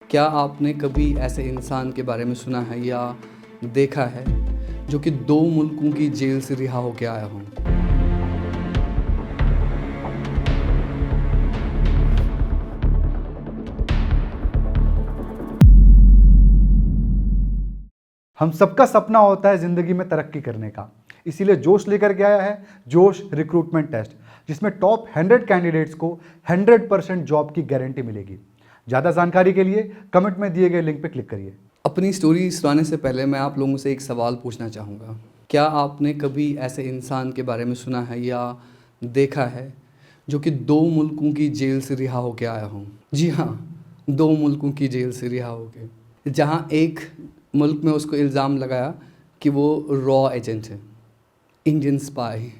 क्या आपने कभी ऐसे इंसान के बारे में सुना है या देखा है जो कि 2 मुल्कों की जेल से रिहा होके आया हो? हम सबका सपना होता है ज़िंदगी में तरक्की करने का। इसीलिए जोश लेकर के आया है जोश रिक्रूटमेंट टेस्ट, जिसमें टॉप 100 कैंडिडेट्स को 100% जॉब की गारंटी मिलेगी। ज़्यादा जानकारी के लिए कमेंट में दिए गए लिंक पर क्लिक करिए। अपनी स्टोरी सुनाने से पहले मैं आप लोगों से एक सवाल पूछना चाहूँगा। क्या आपने कभी ऐसे इंसान के बारे में सुना है या देखा है जो कि 2 मुल्कों की जेल से रिहा होके आया हो? जी हाँ, 2 मुल्कों की जेल से रिहा होके। जहाँ एक मुल्क में उसको इल्ज़ाम लगाया कि वो रॉ एजेंट है, Indian spy.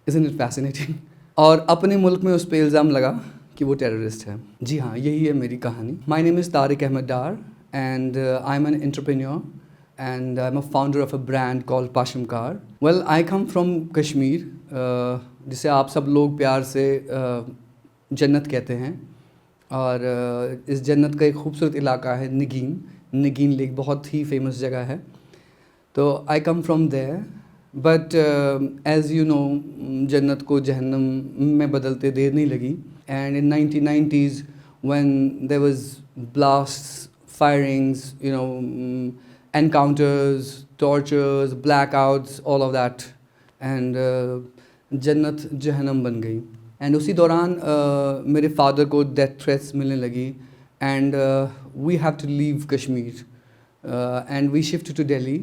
Isn't it fascinating? और अपने मुल्क में उस पे इल्ज़ाम लगा कि वो टेररिस्ट है। जी हाँ, यही है मेरी कहानी। My name is Tariq Ahmad Dar and I'm an entrepreneur and I'm a founder of a brand called Pashimkar. Well, I come from Kashmir, जिसे आप सब लोग प्यार से जन्नत कहते हैं। और इस जन्नत का एक खूबसूरत इलाका है नगीन लेक, बहुत ही फेमस जगह है। तो I come from there, but as you know, जन्नत को जहन्नम में बदलते देर नहीं लगी। And in 1990s when there was blasts, firings, encounters, tortures, blackouts, all of that, and जन्नत जहन्नम बन गई। एंड उसी दौरान मेरे फादर को डेथ थ्रेट्स मिलने लगी and we have to leave Kashmir and we shifted to Delhi.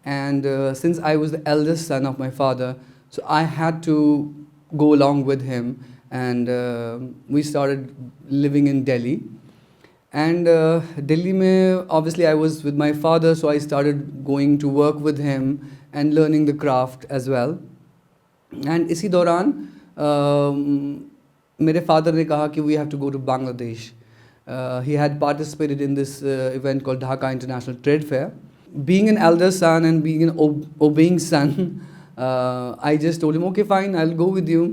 And since I was the eldest son of my father, so I had to go along with him, and we started living in Delhi. And Delhi mein, obviously I was with my father, so I started going to work with him and learning the craft as well. And इसी दौरान मेरे father ने कहा कि we have to go to Bangladesh. He had participated in this event called Dhaka International Trade Fair. Being an elder son and being an obeying son, I just told him, okay, fine, I'll go with you.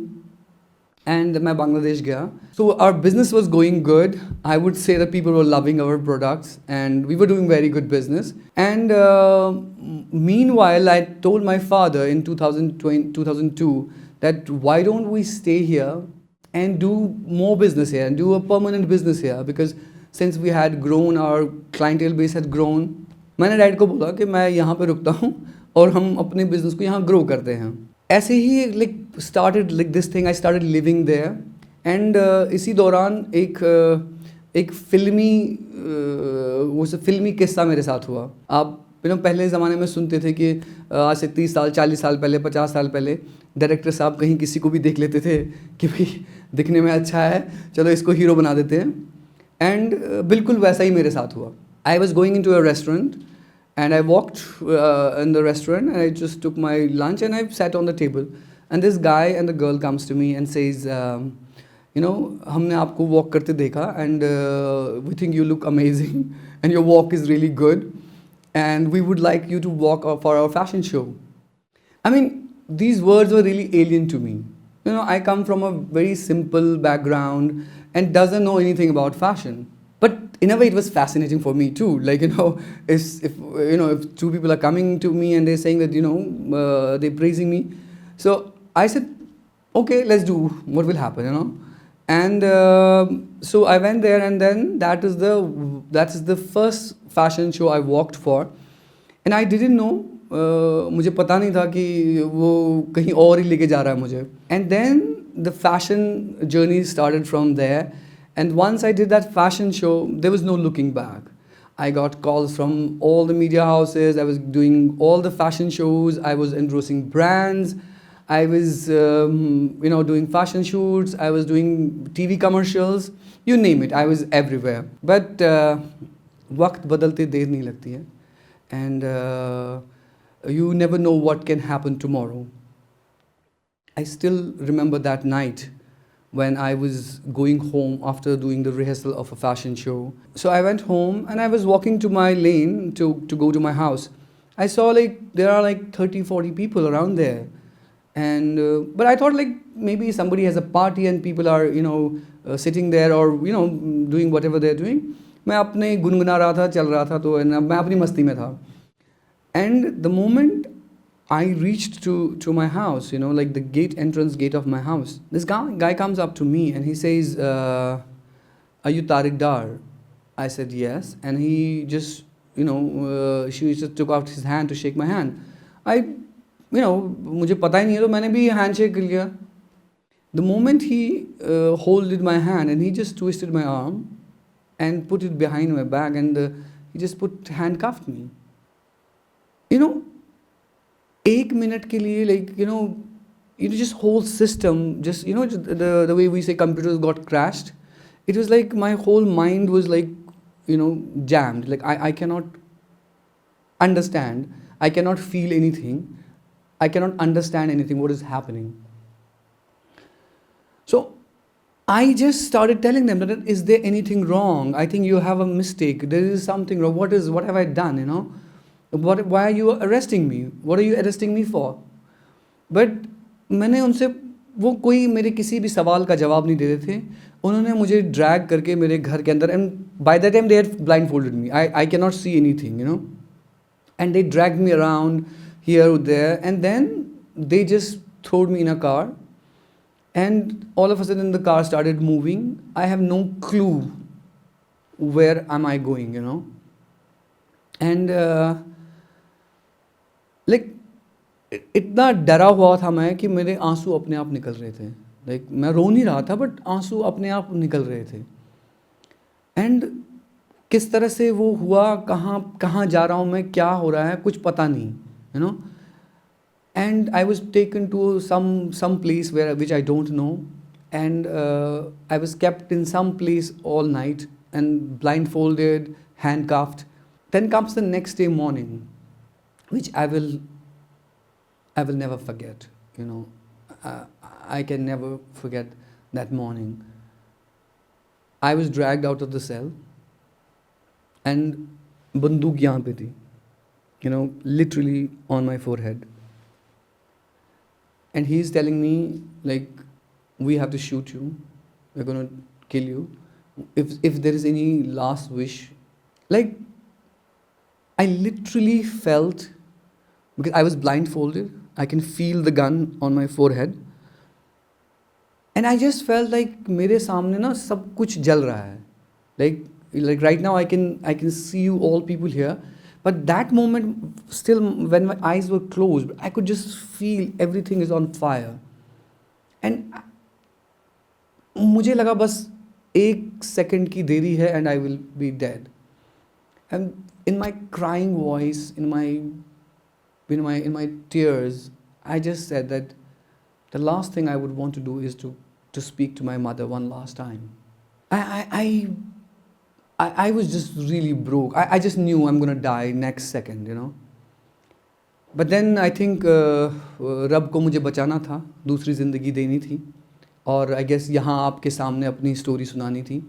And मैं बांग्लादेश गया. So our business was going good. I would say that people were loving our products and we were doing very good business. And meanwhile, I told my father in 2002 that why don't we stay here and do more business here and do a permanent business here, because since we had grown, our clientele base had grown. मैंने dad को बोला कि मैं यहाँ पे रुकता हूँ और हम अपने बिजनेस को यहाँ ग्रो करते हैं। ऐसे ही started like this thing, I started living there. And इसी दौरान एक फिल्मी किस्सा मेरे साथ हुआ। आप पहले ज़माने में सुनते थे कि आज से 30 साल 40 साल पहले 50 साल पहले डायरेक्टर साहब कहीं किसी को भी देख लेते थे कि भाई दिखने में अच्छा है, चलो इसको हीरो बना देते हैं। एंड बिल्कुल वैसा ही मेरे साथ हुआ। I was going in to a restaurant and I walked in the restaurant and I just took my lunch and I sat on the table, and this guy and the girl comes to me and says, हमने आपको walk करते देखा and we think you look amazing and your walk is really good and we would like you to walk for our fashion show. I mean, these words were really alien to me. I come from a very simple background and doesn't know anything about fashion. But in a way, it was fascinating for me too. If two people are coming to me and they're saying that they're praising me, so I said, okay, let's do what will happen. And so I went there, and then that is the first fashion show I walked for, and I didn't know. मुझे पता नहीं था कि वो कहीं और ही लेके जा रहा है मुझे. And then the fashion journey started from there. And once I did that fashion show, there was no looking back. I got calls from all the media houses. I was doing all the fashion shows. I was endorsing brands. I was, doing fashion shoots. I was doing TV commercials. You name it. I was everywhere. But वक्त बदलते देर नहीं लगती है. And you never know what can happen tomorrow. I still remember that night when I was going home after doing the rehearsal of a fashion show. So I went home and I was walking to my lane to go to my house. I saw there are 30, 40 people around there. And but I thought maybe somebody has a party and people are sitting there or doing whatever they're doing. मैं अपने गुनगुना रहा था, चल रहा था, तो मैं अपनी मस्ती में था. And the moment I reached to my house, you know, like the entrance gate of my house, this guy comes up to me and he says, "Are you Tariq Dar?" I said yes, and he just, she just took out his hand to shake my hand. मुझे पता ही नहीं है, तो मैंने भी handshake कर लिया. The moment he holded my hand and he just twisted my arm and put it behind my back, and he just handcuffed me. एक मिनट के लिए, like, just whole system, just, the way we say computers got crashed. It was like my whole mind was like, jammed. Like I cannot understand, I cannot feel anything, I cannot understand anything what is happening. So I just started telling them that, is there anything wrong? I think you have a mistake, there is something wrong. What have I done? Why are you arresting me? What are you arresting me for? But मैंने उनसे, वो कोई मेरे किसी भी सवाल का जवाब नहीं दे रहे थे. उन्होंने मुझे ड्रैग करके मेरे घर के अंदर, and by the time they had blindfolded me. I cannot see anything, and they dragged me around here or there, and then they just threw me in a car, and all of a sudden the car started moving. I have no clue where am I going, and like इतना डरा हुआ था मैं कि मेरे आंसू अपने आप निकल रहे थे. लाइक मैं रो नहीं रहा था, बट आंसू अपने आप निकल रहे थे. एंड किस तरह से वो हुआ, कहाँ जा रहा हूँ मैं, क्या हो रहा है, कुछ पता नहीं, and I was taken to some place which I don't know, and I was kept in some place all night and blindfolded, handcuffed. Then comes the next day morning, which I will never forget. I can never forget that morning. I was dragged out of the cell, and बंदूक यहाँ पे थी, literally on my forehead. And he's telling me, like, we have to shoot you, we're going to kill you. If there is any last wish. Like, I literally felt, because I was blindfolded, I can feel the gun on my forehead, and I just felt like मेरे सामने ना सब कुछ जल रहा है. Like right now I can see you all people here, but that moment still, when my eyes were closed, I could just feel everything is on fire. And मुझे लगा बस एक सेकंड की देरी है and I will be dead. And in my crying voice, in my tears, I just said that the last thing I would want to do is to speak to my mother one last time. I was just really broke. I just knew I'm going to die next second, But then I think रब को मुझे बचाना था, दूसरी ज़िंदगी देनी थी, और I guess यहाँ आपके सामने अपनी स्टोरी सुनानी थी.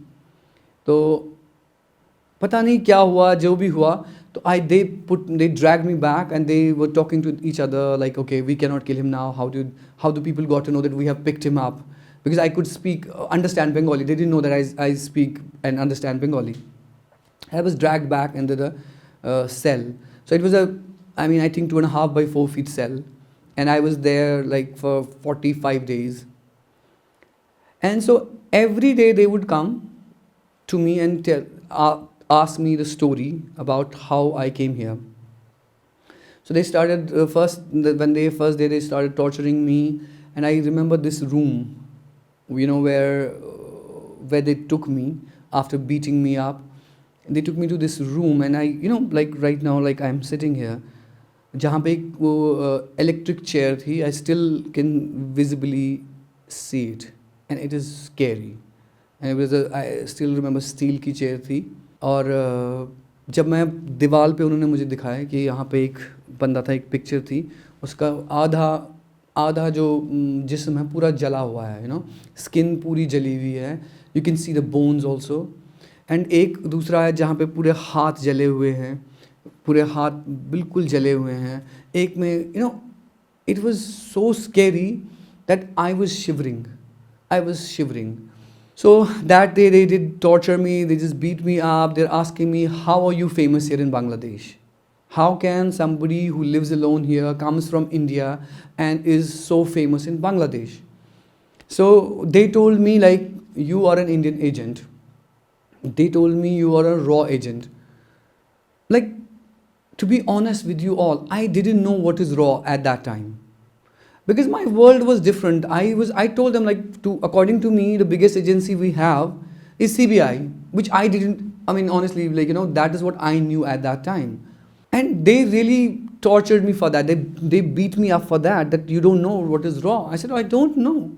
तो पता नहीं क्या हुआ, जो भी हुआ, तो they dragged me back, and they were talking to each other like, okay, we cannot kill him now. How do people got to know that we have picked him up? Because I could understand Bengali. They didn't know that I speak and understand Bengali. I was dragged back into the cell. So it was I think 2.5 by 4 feet cell, and I was there like for 45 days. And so every day they would come to me and ask me the story about how I came here. So they started when they first day they started torturing me, and I remember this room, where they took me after beating me up. They took me to this room, and I, like right now, like I'm sitting here, जहाँ पे एक वो electric chair थी, I still can visibly see it, and it is scary. And I still remember steel की chair थी. और जब मैं दीवार पे उन्होंने मुझे दिखाया कि यहाँ पे एक बंदा था, एक पिक्चर थी, उसका आधा जो जिस्म है पूरा जला हुआ है, स्किन पूरी जली हुई है, you can see the bones also. And एक दूसरा है जहाँ पे पूरे हाथ जले हुए हैं, पूरे हाथ बिल्कुल जले हुए हैं. एक में it was so scary that I was shivering. So that day they did torture me, they just beat me up. They're asking me, how are you famous here in Bangladesh? How can somebody who lives alone here, comes from India, and is so famous in Bangladesh? So they told me, like, you are an Indian agent. They told me you are a raw agent. Like, to be honest with you all, I didn't know what is raw at that time, because my world was different. I told them, like, according to me, the biggest agency we have is CBI, which I didn't, I mean, honestly, like, that is what I knew at that time. And they really tortured me for that. They beat me up for that you don't know what is raw. I said, I don't know.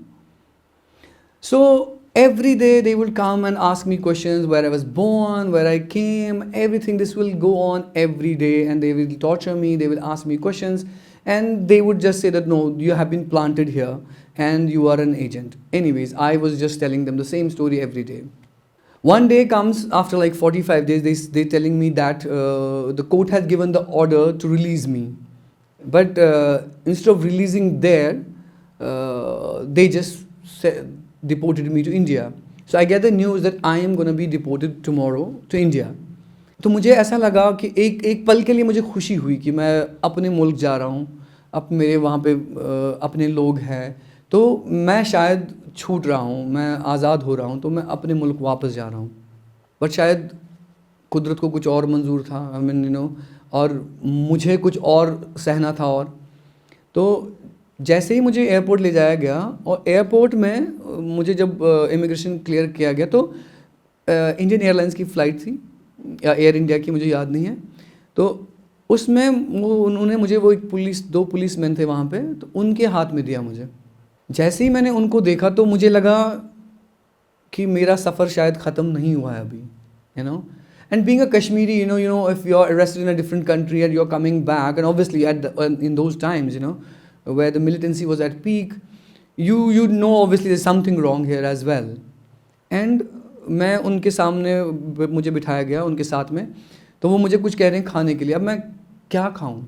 So every day they would come and ask me questions, where I was born, where I came, everything. This will go on every day, and they will torture me. They will ask me questions, and they would just say that, no, you have been planted here and you are an agent. Anyways, I was just telling them the same story every day. One day comes after like 45 days, they telling me that the court has given the order to release me. But instead of releasing there, they just deported me to India. So I get the news that I am going to be deported tomorrow to India. तो मुझे ऐसा लगा कि एक पल के लिए मुझे खुशी हुई कि मैं अपने मुल्क जा रहा हूँ, अब मेरे वहाँ पे अपने लोग हैं, तो मैं शायद छूट रहा हूँ, मैं आज़ाद हो रहा हूँ, तो मैं अपने मुल्क वापस जा रहा हूँ. बट शायद कुदरत को कुछ और मंजूर था, आई मीन और मुझे कुछ और सहना था. और तो जैसे ही मुझे एयरपोर्ट ले जाया गया, और एयरपोर्ट में मुझे जब इमिग्रेशन क्लियर किया गया, तो इंडियन एयरलाइंस की फ़्लाइट थी या एयर इंडिया की, मुझे याद नहीं है. तो उसमें उन्होंने मुझे, वो एक दो पुलिसमैन थे वहाँ पे, तो उनके हाथ में दिया मुझे. जैसे ही मैंने उनको देखा तो मुझे लगा कि मेरा सफ़र शायद ख़त्म नहीं हुआ है अभी, And being a Kashmiri, if you're arrested in a different country and you're coming back, and obviously in those times, where the militancy was at peak, you know obviously there's something wrong here as well. And मैं उनके सामने, मुझे बिठाया गया उनके साथ में, तो वो मुझे कुछ कह रहे हैं खाने के लिए. अब मैं क्या खाऊं?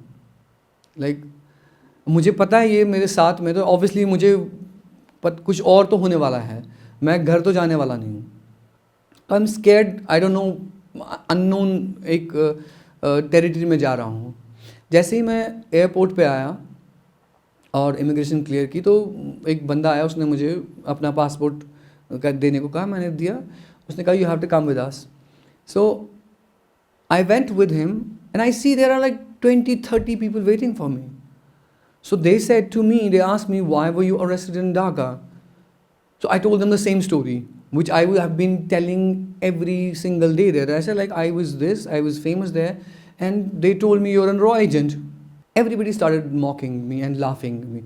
मुझे पता है ये मेरे साथ में, तो ऑब्वियसली मुझे कुछ और तो होने वाला है, मैं घर तो जाने वाला नहीं हूँ. I am scared, I don't no, unknown एक टेरिटरी में जा रहा हूँ. जैसे ही मैं एयरपोर्ट पे आया और इमिग्रेशन क्लियर की, तो एक बंदा आया, उसने मुझे अपना पासपोर्ट देने को कहा. मैंने दिया. उसने कहा, you have to come with us. So I went with him and I see there are like 20-30 people waiting for me. So they said to me, they asked me, why were you arrested in Dhaka? So I told them the same story, which I would have been telling every single day there. I said, like, I was this, I was famous there, and they told me you're a raw agent. Everybody started mocking me and laughing at me.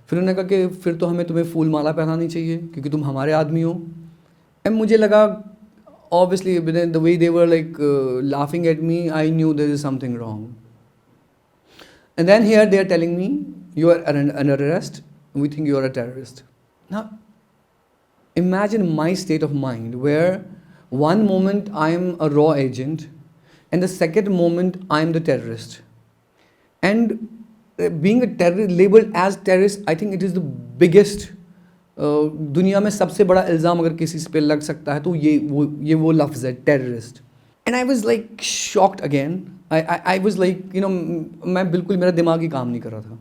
फिर उन्होंने कहा कि फिर तो हमें तुम्हें फूल माला पहनानी चाहिए क्योंकि तुम हमारे आदमी हो. एंड मुझे लगा, obviously the way they were like laughing at me, I knew there is something wrong. And then here they are telling me, you are under arrest, we think you are a terrorist. Now, imagine my state of mind, where one moment I am a raw agent, and the second moment I am the terrorist. And being a terrorist, labeled as terrorist, I think it is the biggest, दुनिया में सबसे बड़ा इल्ज़ाम अगर किसी पे लग सकता है तो ये वो लफ्ज़ है, terrorist. And I was like shocked again. I was like, मैं बिल्कुल, मेरा दिमाग ही काम नहीं कर रहा था.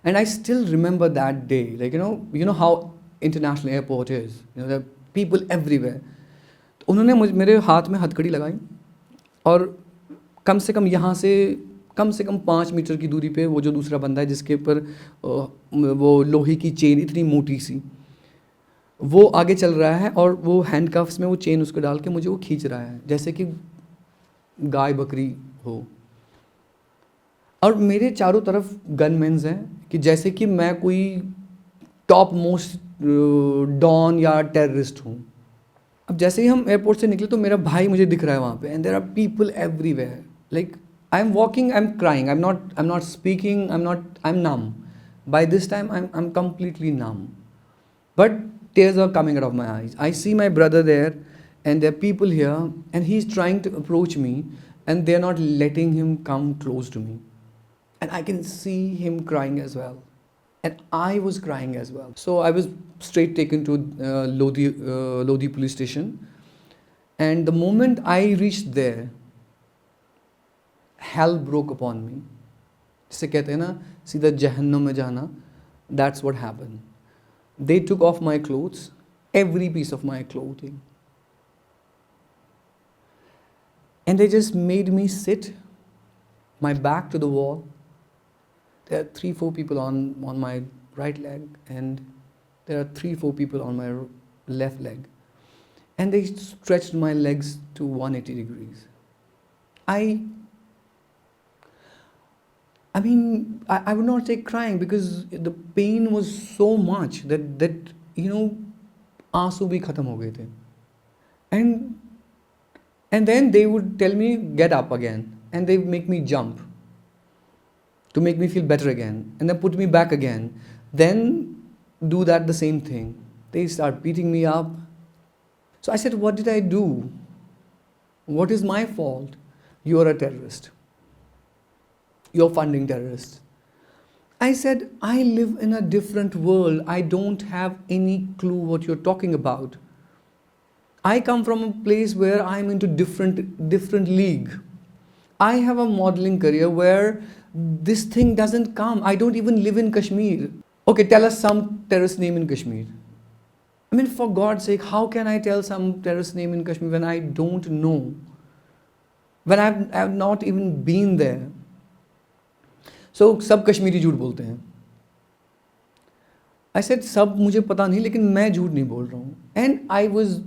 And I still remember that day, like, you know how international airport is, there are people everywhere. तो उन्होंने मेरे हाथ में हथकड़ी लगाई, और कम से कम यहाँ से कम 5 मीटर की दूरी पे वो जो दूसरा बंदा है, जिसके ऊपर वो लोहे की चेन इतनी मोटी सी, वो आगे चल रहा है, और वो हैंडकफ्स में वो चेन उसको डाल के मुझे वो खींच रहा है जैसे कि गाय बकरी हो. और मेरे चारों तरफ गनमैन्स हैं कि जैसे कि मैं कोई टॉप मोस्ट डॉन या टेररिस्ट हूँ. अब जैसे ही हम एयरपोर्ट से निकले तो मेरा भाई मुझे दिख रहा है वहाँ पे, and there are people everywhere. Like I am walking, I am crying, I am not speaking, I am numb. By this time I am completely numb, but tears are coming out of my eyes. I see my brother there, and there are people here, and he's trying to approach me, and they're not letting him come close to me. And I can see him crying as well. and I was crying as well. So I was straight taken to Lodi police station, and the moment I reached there, hell broke upon me. जिसे कहते हैं ना सीधा जहन्नम में जाना. That's what happened. They took off my clothes, every piece of my clothing, and they just made me sit, my back to the wall. There are 3-4 people on my right leg, and there are 3-4 people on my left leg, and they stretched my legs to 180 degrees. I mean, I would not say crying because the pain was so much that you know, आंसू भी खत्म हो गए थे. And then they would tell me get up again, and they make me jump to make me feel better again, and then put me back again. Then do that the same thing. They start beating me up. So I said, what did I do? What is my fault? You are a terrorist. You're funding terrorists. I said, I live in a different world. I don't have any clue what you're talking about. I come from a place where I'm into different league. I have a modeling career where this thing doesn't come. I don't even live in Kashmir. Okay, tell us some terrorist name in Kashmir. I mean, for God's sake, how can I tell some terrorist name in Kashmir when I don't know? When I've not even been there. So सब कश्मीरी झूठ बोलते हैं. I said सब मुझे पता नहीं, लेकिन मैं झूठ नहीं बोल रहा हूँ. And I was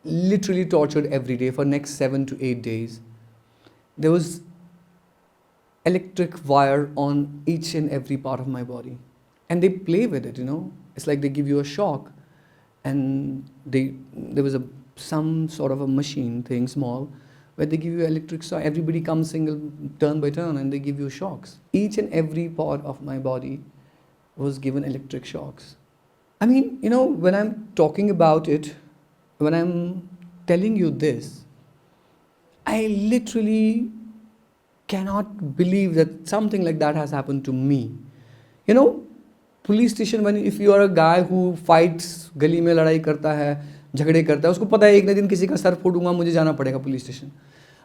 literally tortured every day for next 7 to 8 days. There was electric wire on each and every part of my body, and they play with it. You know, it's like they give you a shock, and there was some sort of a machine thing small, where they give you electric shock. Everybody comes single turn by turn, and they give you shocks. Each and every part of my body was given electric shocks. I mean, you know, when I'm talking about it, when I'm telling you this, I literally cannot believe that something like that has happened to me. You know, police station, if you are a guy who fights, गली में लड़ाई करता है, झगड़े करता है, उसको पता है एक न दिन किसी का सर फोड़ूंगा, मुझे जाना पड़ेगा police station.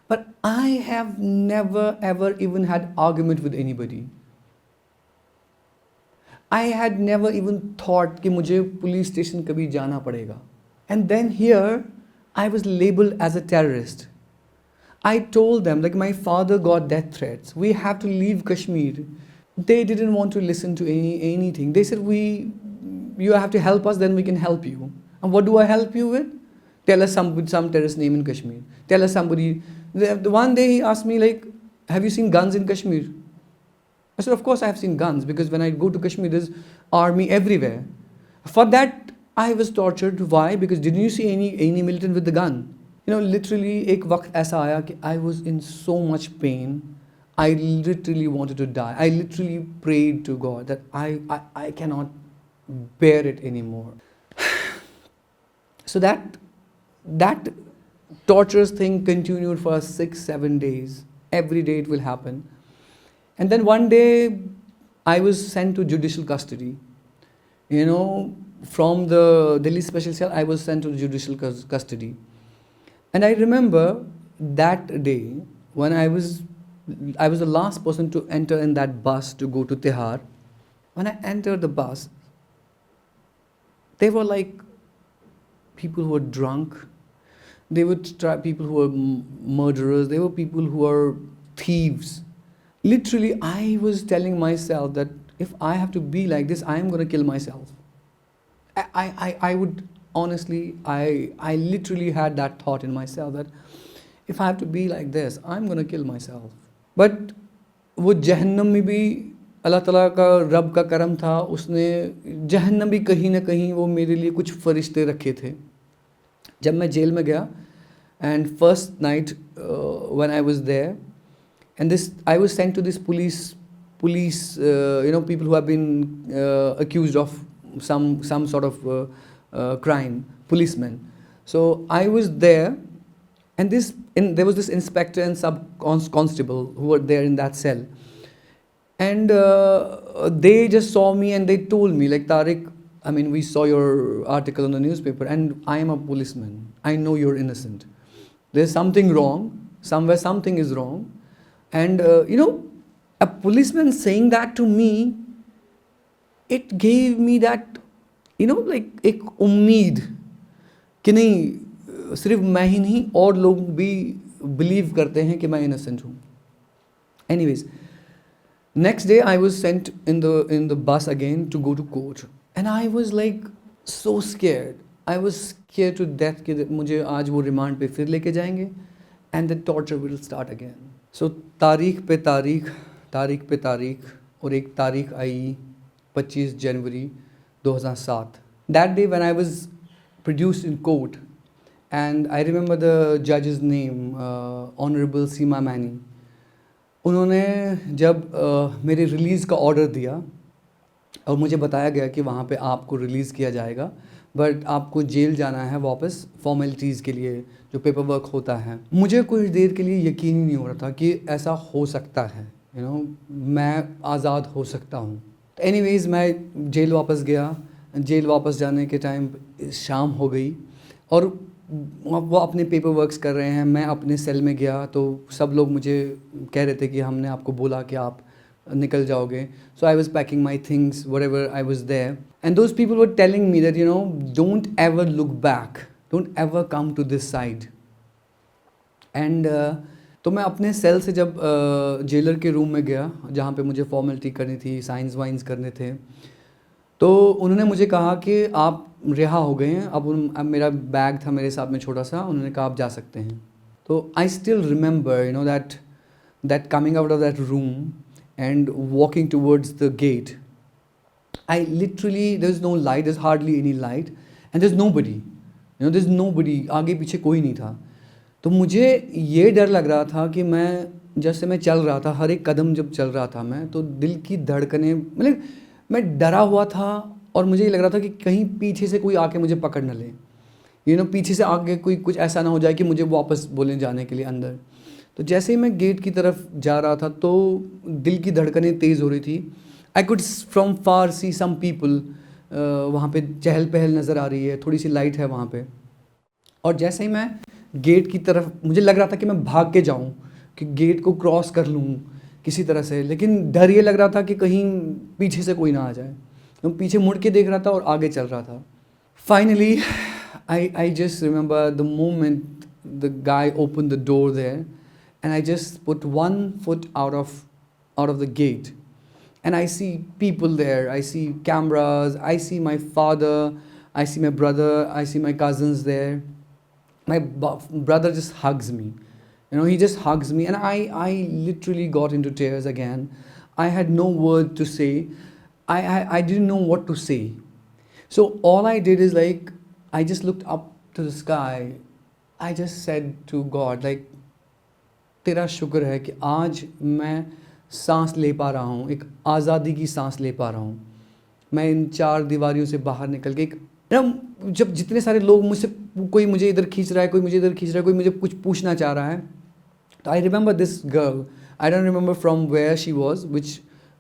But I have never ever even had argument with anybody. I had never even thought कि मुझे पुलिस स्टेशन कभी जाना पड़ेगा. And then here I was labeled as a terrorist. I told them, like, my father got death threats. We have to leave Kashmir. They didn't want to listen to anything. They said, you have to help us, then we can help you. And what do I help you with? Tell us some terrorist name in Kashmir. Tell us somebody. The one day he asked me, like, have you seen guns in Kashmir? I said, of course I have seen guns, because when I go to Kashmir, there's army everywhere. For that, I was tortured. Why? Because didn't you see any militant with the gun? You know, literally, एक वक्त ऐसा आया कि I was in so much pain. I literally wanted to die. I literally prayed to God that I cannot bear it anymore. So that torturous thing continued for 6-7 days. Every day it will happen. And then one day I was sent to judicial custody. You know, from the Delhi Special Cell, I was sent to judicial custody. And I remember that day when I was the last person to enter in that bus to go to Tihar. When I entered the bus, they were like people who were drunk. They were people who were murderers. They were people who were thieves. Literally, I was telling myself that if I have to be like this, I am going to kill myself. I would honestly, I literally had that thought in myself that if I have to be like this, I'm going to kill myself. But वो जहन्नम में भी अल्लाह ताला का रब का करम था, उसने जहन्नम भी कहीं ना कहीं वो मेरे लिए कुछ फरिश्ते रखे थे. जब मैं जेल में गया, and first night when I was there, and I was sent to this police people who have been accused of some sort of crime, policemen. So I was there, and there was this inspector and sub constable who were there in that cell. And they just saw me and they told me, like, Tariq, I mean, we saw your article in the newspaper, and I am a policeman. I know you're innocent. There's something wrong. Somewhere something is wrong. And, a policeman saying that to me, it gave me that, like, एक उम्मीद कि नहीं, सिर्फ मैं ही नहीं, और लोग भी बिलीव करते हैं कि मैं इनोसेंट हूँ. Anyways, next day I was sent in the bus again to go to court, and I was like so scared. I was scared to death कि मुझे आज वो रिमांड पे फिर लेके जाएंगे, and the torture will start again. So तारीख पे तारीख और एक तारीख आई 25 जनवरी 2007. That day when I was produced in court, and I remember the judge's name, Honorable Seema Mani. उन्होंने जब मेरे रिलीज़ का ऑर्डर दिया और मुझे बताया गया कि वहाँ पे आपको रिलीज़ किया जाएगा, बट आपको जेल जाना है वापस फॉर्मेलिटीज़ के लिए, जो पेपर वर्क होता है. मुझे कुछ देर के लिए यकीन ही नहीं हो रहा था कि ऐसा हो सकता है, मैं आज़ाद हो सकता हूँ. एनीवेज़ मैं जेल वापस गया. जेल वापस जाने के टाइम शाम हो गई और वो अपने पेपर वर्क्स कर रहे हैं. मैं अपने सेल में गया तो सब लोग मुझे कह रहे थे कि हमने आपको बोला कि आप निकल जाओगे. So I was packing my things whatever I was there, and those people were telling me that don't ever look back, don't ever come to this side. And तो मैं अपने सेल से जब जेलर के room में गया जहाँ पे मुझे फॉर्मेलिटी करनी थी, साइंस वाइंस करने थे, तो उन्होंने मुझे कहा कि आप रिहा हो गए हैं. अब मेरा बैग था मेरे साथ में छोटा सा. उन्होंने कहा आप जा सकते हैं. तो I still remember that coming out of that room and walking towards the gate. I literally, there is no light, there is hardly any light, and there is nobody, there is nobody. आगे पीछे कोई नहीं था. तो मुझे ये डर लग रहा था कि मैं जैसे मैं चल रहा था, हर एक कदम जब चल रहा था मैं, तो दिल की धड़कनें, मतलब मैं डरा हुआ था और मुझे ये लग रहा था कि कहीं पीछे से कोई आके मुझे पकड़ न ले. पीछे से आके कोई कुछ ऐसा ना हो जाए कि मुझे वापस बोले जाने के लिए अंदर. तो जैसे ही मैं गेट की तरफ जा रहा था तो दिल की धड़कनें तेज़ हो रही थी. I could from far see some people. वहाँ पे चहल पहल नज़र आ रही है, थोड़ी सी लाइट है वहाँ पे. और जैसे ही मैं गेट की तरफ, मुझे लग रहा था कि मैं भाग के जाऊँ, कि गेट को क्रॉस कर लूँ किसी तरह से, लेकिन डर ये लग रहा था कि कहीं पीछे से कोई ना आ जाए. तो पीछे मुड़ के देख रहा था और आगे चल रहा था. Finally I just remember the moment the guy open the door there, and I just put one foot out of the gate, and I see people there, I see cameras, I see my father, I see my brother, I see my cousins there. My brother just hugs me. He just hugs me, and I literally got into tears again. I had no word to say. I didn't know what to say. So all I did is, like, I just looked up to the sky. I just said to God, like, तेरा शुक्र है कि आज मैं सांस ले पा रहा हूँ, एक आज़ादी की सांस ले पा रहा हूँ. मैं इन चार दीवारियों से बाहर निकल के जब जितने सारे लोग मुझसे, कोई मुझे इधर खींच रहा है, कोई मुझे इधर खींच रहा है, कोई मुझे कुछ पूछना चाह रहा है. तो I remember this girl. I don't remember from where she was,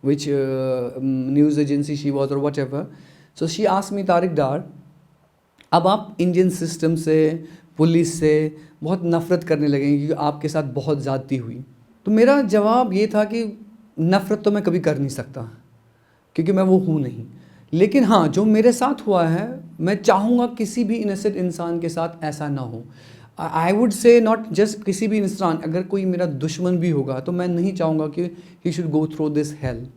which news agency she was और whatever. So she asked me, Tariq Dar, अब आप इंडियन सिस्टम से, पुलिस से बहुत नफ़रत करने लगेंगे क्योंकि आपके साथ बहुत ज़्यादती हुई. तो मेरा जवाब ये था कि नफ़रत तो मैं कभी कर नहीं सकता क्योंकि मैं वो हूँ नहीं. लेकिन हाँ, जो मेरे साथ हुआ है, मैं चाहूँगा किसी भी इनोसेंट इंसान के साथ ऐसा ना हो. I would say not just किसी भी इंसान, अगर कोई मेरा दुश्मन भी होगा तो मैं नहीं चाहूँगा कि he should go through this hell.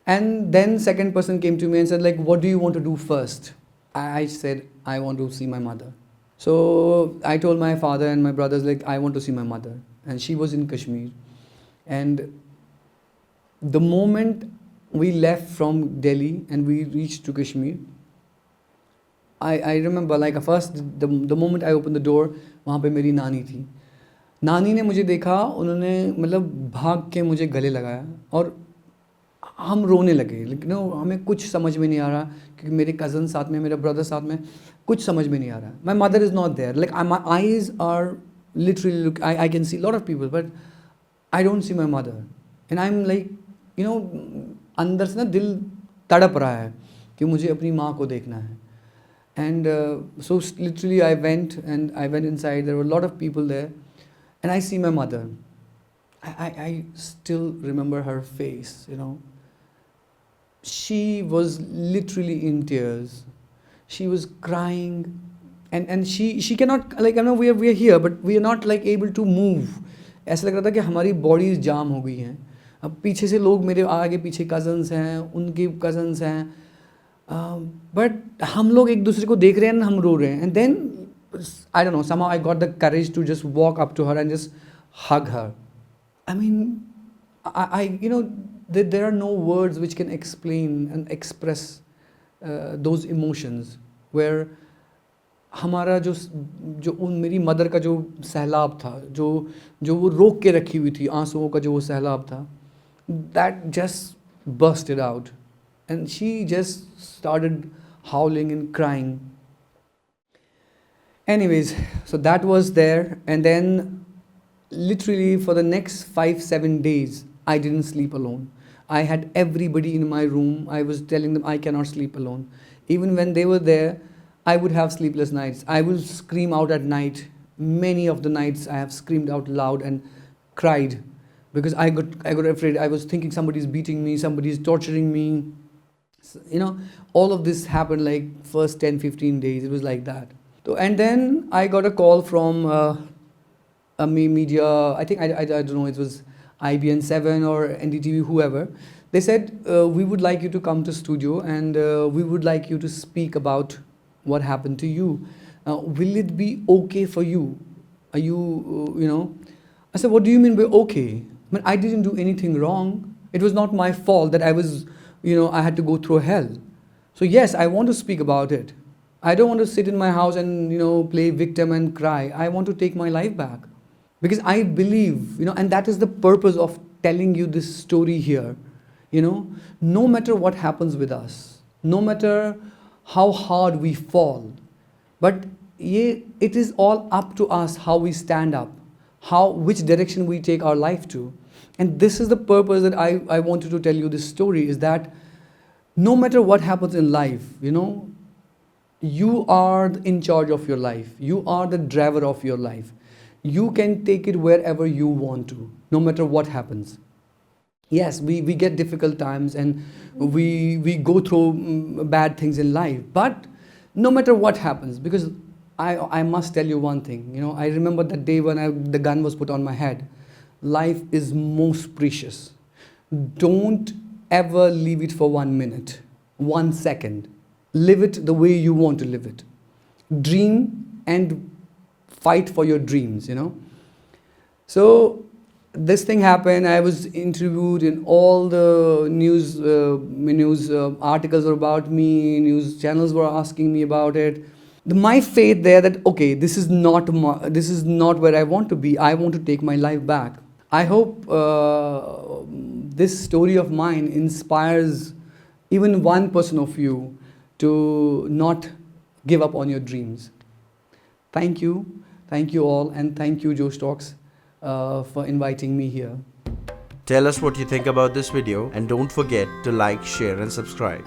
And then second person came to me and said, like, what do you want to do first? I said, I want to see my mother. So I told my father and my brothers, like, I want to see my mother, and she was in Kashmir. And the moment we left from Delhi and we reached to Kashmir, I remember, like, first the moment I opened the door, वहाँ पे मेरी नानी थी. नानी ने मुझे देखा, उन्होंने मतलब भाग के मुझे गले लगाया और हम रोने लगे. लेकिन हमें कुछ समझ में नहीं आ रहा क्योंकि मेरे कज़न साथ में, मेरा ब्रदर साथ में, कुछ समझ में नहीं आ रहा. My mother is not there. Like, my eyes are literally, I can see lot of people but I don't see my mother. And I am like, you know अंदर से ना दिल तड़प रहा है कि मुझे अपनी माँ को देखना है. And so literally I went inside. There were a lot of people there, and I see my mother. I still remember her face, you know. She was literally in tears. She was crying, and she cannot, like, I know we are here, but we are not like able to move. ऐसा लग रहा था कि हमारी body जाम हो गई हैं. अब पीछे से लोग, मेरे आगे पीछे कज़न्स हैं, उनके कज़न्स हैं, बट हम लोग एक दूसरे को देख रहे हैं, हम रो रहे हैं. And then I don't know, somehow I got the courage to just walk up to her and just hug her. I mean, I you know, there are no words which can explain and express those emotions where हमारा जो उन मेरी mother का जो सैलाब था, जो वो रोक के रखी हुई थी, आंसुओं का जो वो सैलाब था, that just bursted out, and she just started howling and crying. Anyways, so that was there, and then literally for the next 5-7 days I didn't sleep alone. I had everybody in my room. I was telling them I cannot sleep alone. Even when they were there, I would have sleepless nights. I will scream out at night. Many of the nights I have screamed out loud and cried because I got afraid. I was thinking somebody's beating me, somebody's torturing me. You know, all of this happened like first 10-15 days. It was like that. So, and then I got a call from a media, I think, I don't know, it was IBN7 or NDTV, whoever. They said, we would like you to come to studio, and we would like you to speak about what happened to you. Will it be okay for you? Are you, you know? I said, what do you mean by okay? I mean, I didn't do anything wrong. It was not my fault that I was, you know, I had to go through hell. So yes, I want to speak about it. I don't want to sit in my house and, you know, play victim and cry. I want to take my life back. Because I believe, you know, and that is the purpose of telling you this story here. You know, no matter what happens with us, no matter how hard we fall, but it is all up to us how we stand up, which direction we take our life to. And this is the purpose that I wanted to tell you this story, is that no matter what happens in life, you know, you are in charge of your life. You are the driver of your life. You can take it wherever you want to, no matter what happens. Yes, we get difficult times and we go through bad things in life, but no matter what happens, because I must tell you one thing, you know, I remember that day when the gun was put on my head. Life is most precious. Don't ever leave it for 1 minute, 1 second. Live it the way you want to live it. Dream and fight for your dreams, you know. So this thing happened. I was interviewed in all the news articles were about me. News channels were asking me about it. My faith there that, okay, this is not where I want to be. I want to take my life back. I hope this story of mine inspires even one person of you to not give up on your dreams. Thank you all, and thank you, Josh Talks, for inviting me here. Tell us what you think about this video, and don't forget to like, share and subscribe.